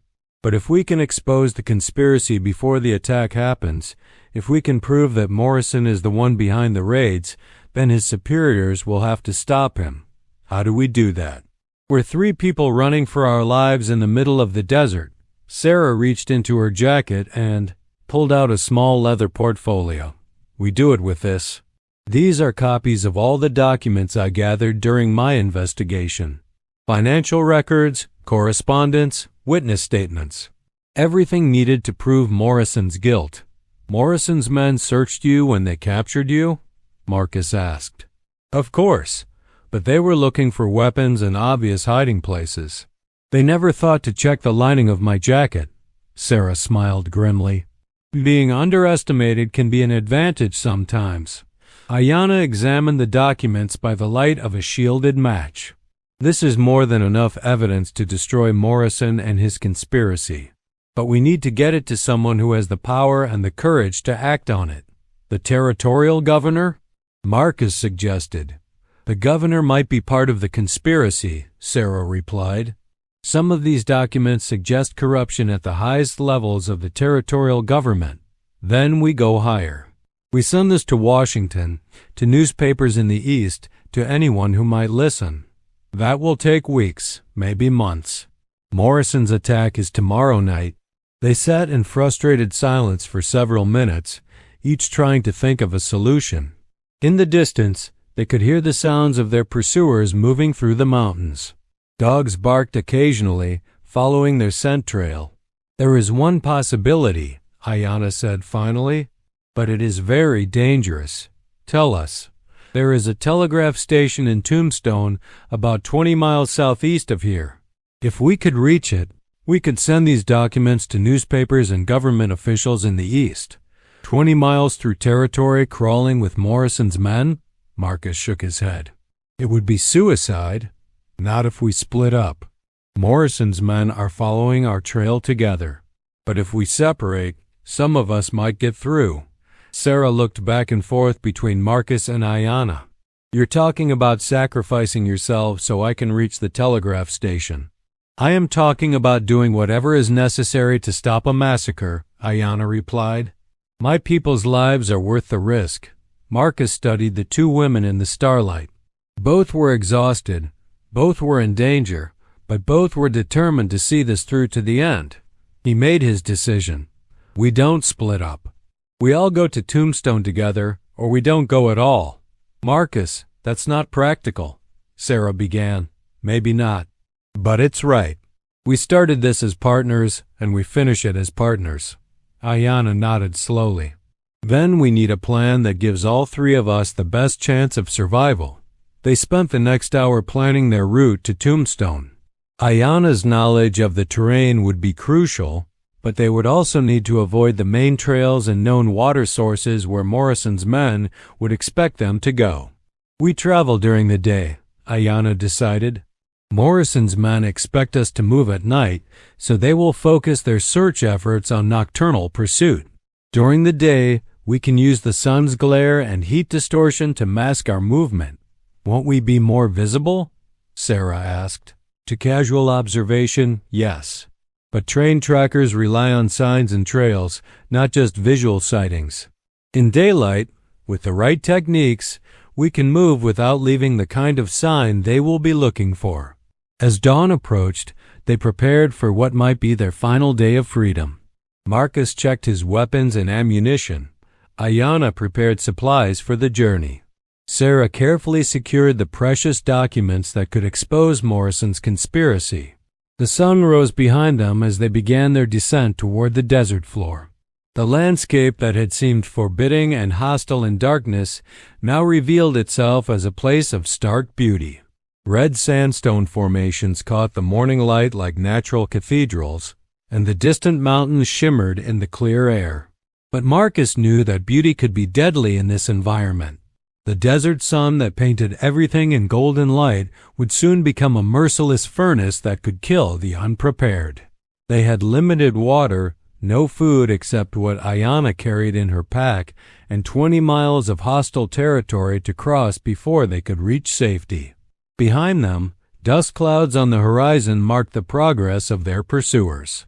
But if we can expose the conspiracy before the attack happens, if we can prove that Morrison is the one behind the raids, then his superiors will have to stop him. How do we do that? We're 3 people running for our lives in the middle of the desert. Sarah reached into her jacket and pulled out a small leather portfolio. We do it with this. These are copies of all the documents I gathered during my investigation. Financial records, correspondence, witness statements. Everything needed to prove Morrison's guilt. Morrison's men searched you when they captured you? Marcus asked. Of course, but they were looking for weapons and obvious hiding places. They never thought to check the lining of my jacket. Sarah smiled grimly. Being underestimated can be an advantage sometimes. Ayanna examined the documents by the light of a shielded match. This is more than enough evidence to destroy Morrison and his conspiracy. But we need to get it to someone who has the power and the courage to act on it. The territorial governor? Marcus suggested. The governor might be part of the conspiracy, Sarah replied. Some of these documents suggest corruption at the highest levels of the territorial government. Then we go higher. We send this to Washington, to newspapers in the East, to anyone who might listen. That will take weeks, maybe months. Morrison's attack is tomorrow night. They sat in frustrated silence for several minutes, each trying to think of a solution. In the distance, they could hear the sounds of their pursuers moving through the mountains. Dogs barked occasionally, following their scent trail. There is one possibility, Ayanna said finally, but it is very dangerous. Tell us. There is a telegraph station in Tombstone about 20 miles southeast of here. If we could reach it, we could send these documents to newspapers and government officials in the East. 20 miles through territory crawling with Morrison's men? Marcus shook his head. It would be suicide. Not if we split up. Morrison's men are following our trail together. But if we separate, some of us might get through. Sarah looked back and forth between Marcus and Ayanna. You're talking about sacrificing yourself so I can reach the telegraph station. I am talking about doing whatever is necessary to stop a massacre, Ayanna replied. My people's lives are worth the risk. Marcus studied the 2 women in the starlight. Both were exhausted. Both were in danger, but both were determined to see this through to the end. He made his decision. We don't split up. We all go to Tombstone together, or we don't go at all. Marcus, that's not practical, Sarah began. Maybe not. But it's right. We started this as partners, and we finish it as partners. Ayanna nodded slowly. Then we need a plan that gives all 3 of us the best chance of survival. They spent the next hour planning their route to Tombstone. Ayanna's knowledge of the terrain would be crucial, but they would also need to avoid the main trails and known water sources where Morrison's men would expect them to go. We travel during the day, Ayanna decided. Morrison's men expect us to move at night, so they will focus their search efforts on nocturnal pursuit. During the day, we can use the sun's glare and heat distortion to mask our movement. Won't we be more visible? Sarah asked. To casual observation, yes. But train trackers rely on signs and trails, not just visual sightings. In daylight, with the right techniques, we can move without leaving the kind of sign they will be looking for. As dawn approached, they prepared for what might be their final day of freedom. Marcus checked his weapons and ammunition. Ayanna prepared supplies for the journey. Sarah carefully secured the precious documents that could expose Morrison's conspiracy. The sun rose behind them as they began their descent toward the desert floor. The landscape that had seemed forbidding and hostile in darkness now revealed itself as a place of stark beauty. Red sandstone formations caught the morning light like natural cathedrals, and the distant mountains shimmered in the clear air. But Marcus knew that beauty could be deadly in this environment. The desert sun that painted everything in golden light would soon become a merciless furnace that could kill the unprepared. They had limited water, no food except what Ayanna carried in her pack, and 20 miles of hostile territory to cross before they could reach safety. Behind them, dust clouds on the horizon marked the progress of their pursuers.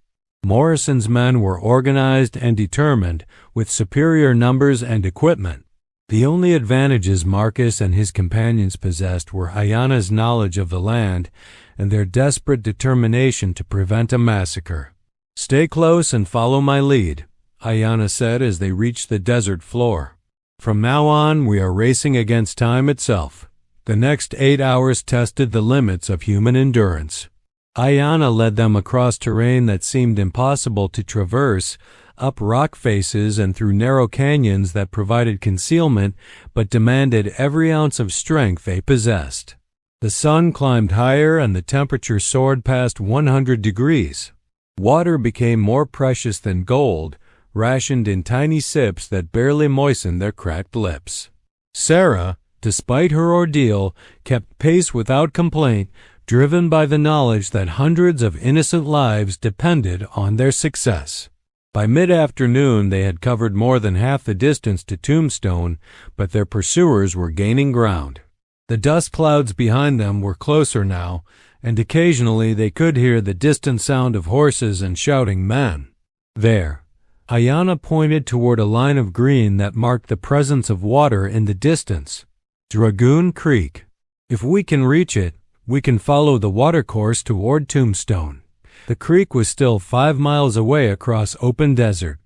Morrison's men were organized and determined, with superior numbers and equipment. The only advantages Marcus and his companions possessed were Ayana's knowledge of the land and their desperate determination to prevent a massacre. "Stay close and follow my lead," Ayana said as they reached the desert floor. "From now on, we are racing against time itself." The next 8 hours tested the limits of human endurance. Ayana led them across terrain that seemed impossible to traverse, up rock faces and through narrow canyons that provided concealment but demanded every ounce of strength they possessed. The sun climbed higher and the temperature soared past 100 degrees. Water became more precious than gold, rationed in tiny sips that barely moistened their cracked lips. Sarah, despite her ordeal, kept pace without complaint, driven by the knowledge that hundreds of innocent lives depended on their success. By mid-afternoon, they had covered more than half the distance to Tombstone, but their pursuers were gaining ground. The dust clouds behind them were closer now, and occasionally they could hear the distant sound of horses and shouting men. There, Ayana pointed toward a line of green that marked the presence of water in the distance. Dragoon Creek. If we can reach it, we can follow the watercourse toward Tombstone. The creek was still 5 miles away across open desert.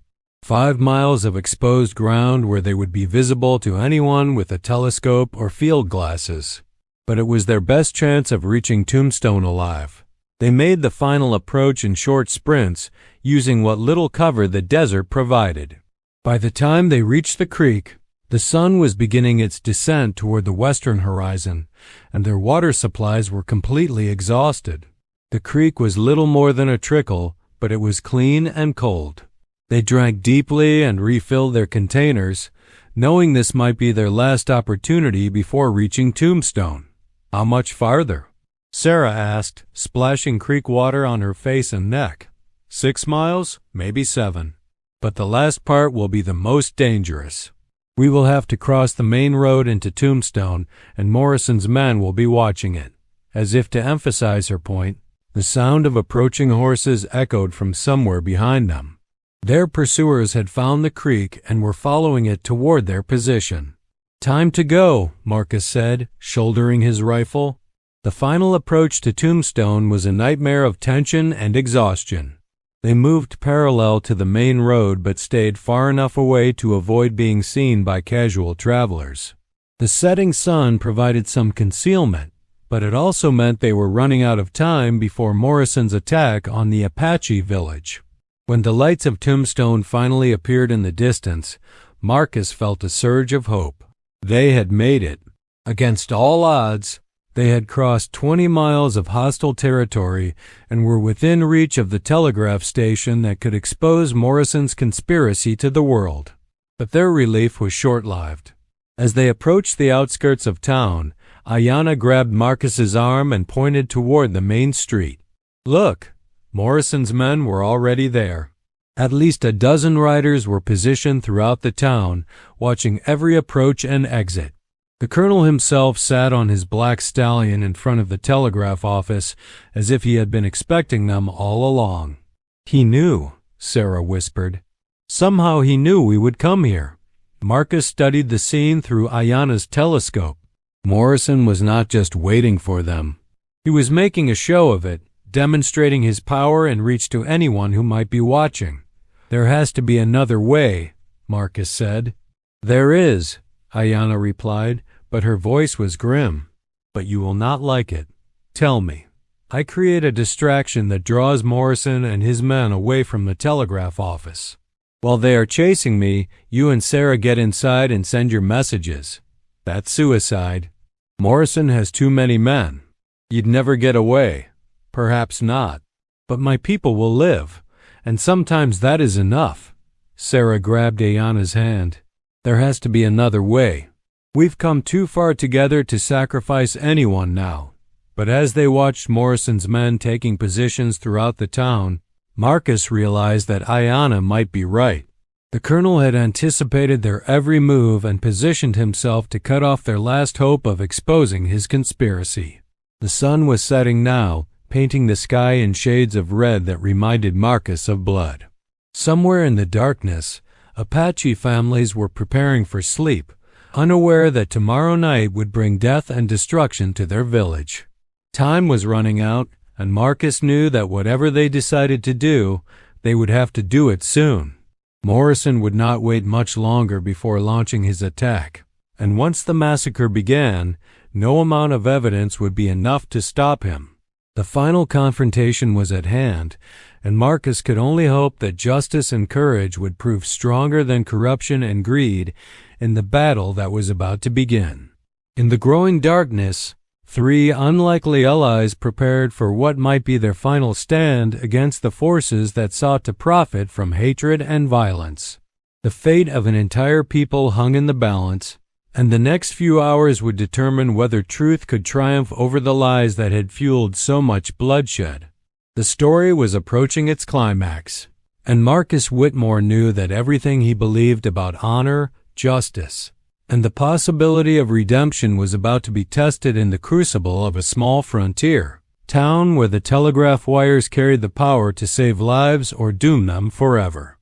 5 miles of exposed ground where they would be visible to anyone with a telescope or field glasses. But it was their best chance of reaching Tombstone alive. They made the final approach in short sprints, using what little cover the desert provided. By the time they reached the creek, the sun was beginning its descent toward the western horizon, and their water supplies were completely exhausted. The creek was little more than a trickle, but it was clean and cold. They drank deeply and refilled their containers, knowing this might be their last opportunity before reaching Tombstone. "How much farther?" Sarah asked, splashing creek water on her face and neck. 6 miles, maybe 7. But the last part will be the most dangerous. We will have to cross the main road into Tombstone, and Morrison's men will be watching it." As if to emphasize her point, the sound of approaching horses echoed from somewhere behind them. Their pursuers had found the creek and were following it toward their position. "Time to go," Marcus said, shouldering his rifle. The final approach to Tombstone was a nightmare of tension and exhaustion. They moved parallel to the main road but stayed far enough away to avoid being seen by casual travelers. The setting sun provided some concealment, but it also meant they were running out of time before Morrison's attack on the Apache village. When the lights of Tombstone finally appeared in the distance, Marcus felt a surge of hope. They had made it. Against all odds, they had crossed 20 miles of hostile territory and were within reach of the telegraph station that could expose Morrison's conspiracy to the world. But their relief was short-lived. As they approached the outskirts of town, Ayana grabbed Marcus's arm and pointed toward the main street. "Look!" Morrison's men were already there. At least a dozen riders were positioned throughout the town, watching every approach and exit. The colonel himself sat on his black stallion in front of the telegraph office as if he had been expecting them all along. "He knew," Sarah whispered. "Somehow he knew we would come here." Marcus studied the scene through Ayana's telescope. Morrison was not just waiting for them. He was making a show of it, demonstrating his power and reach to anyone who might be watching. "There has to be another way," Marcus said. "There is," Ayana replied, but her voice was grim. "But you will not like it. Tell me." "I create a distraction that draws Morrison and his men away from the telegraph office. While they are chasing me, you and Sarah get inside and send your messages. That's suicide. Morrison has too many men. You'd never get away. Perhaps not. But my people will live, and sometimes that is enough." Sarah grabbed Ayana's hand. "There has to be another way. We've come too far together to sacrifice anyone now." But as they watched Morrison's men taking positions throughout the town, Marcus realized that Ayana might be right. The colonel had anticipated their every move and positioned himself to cut off their last hope of exposing his conspiracy. The sun was setting now, painting the sky in shades of red that reminded Marcus of blood. Somewhere in the darkness, Apache families were preparing for sleep, unaware that tomorrow night would bring death and destruction to their village. Time was running out, and Marcus knew that whatever they decided to do, they would have to do it soon. Morrison would not wait much longer before launching his attack, and once the massacre began, no amount of evidence would be enough to stop him. The final confrontation was at hand, and Marcus could only hope that justice and courage would prove stronger than corruption and greed in the battle that was about to begin. In the growing darkness, three unlikely allies prepared for what might be their final stand against the forces that sought to profit from hatred and violence. The fate of an entire people hung in the balance, and the next few hours would determine whether truth could triumph over the lies that had fueled so much bloodshed. The story was approaching its climax, and Marcus Whitmore knew that everything he believed about honor, justice, and the possibility of redemption was about to be tested in the crucible of a small frontier town where the telegraph wires carried the power to save lives or doom them forever.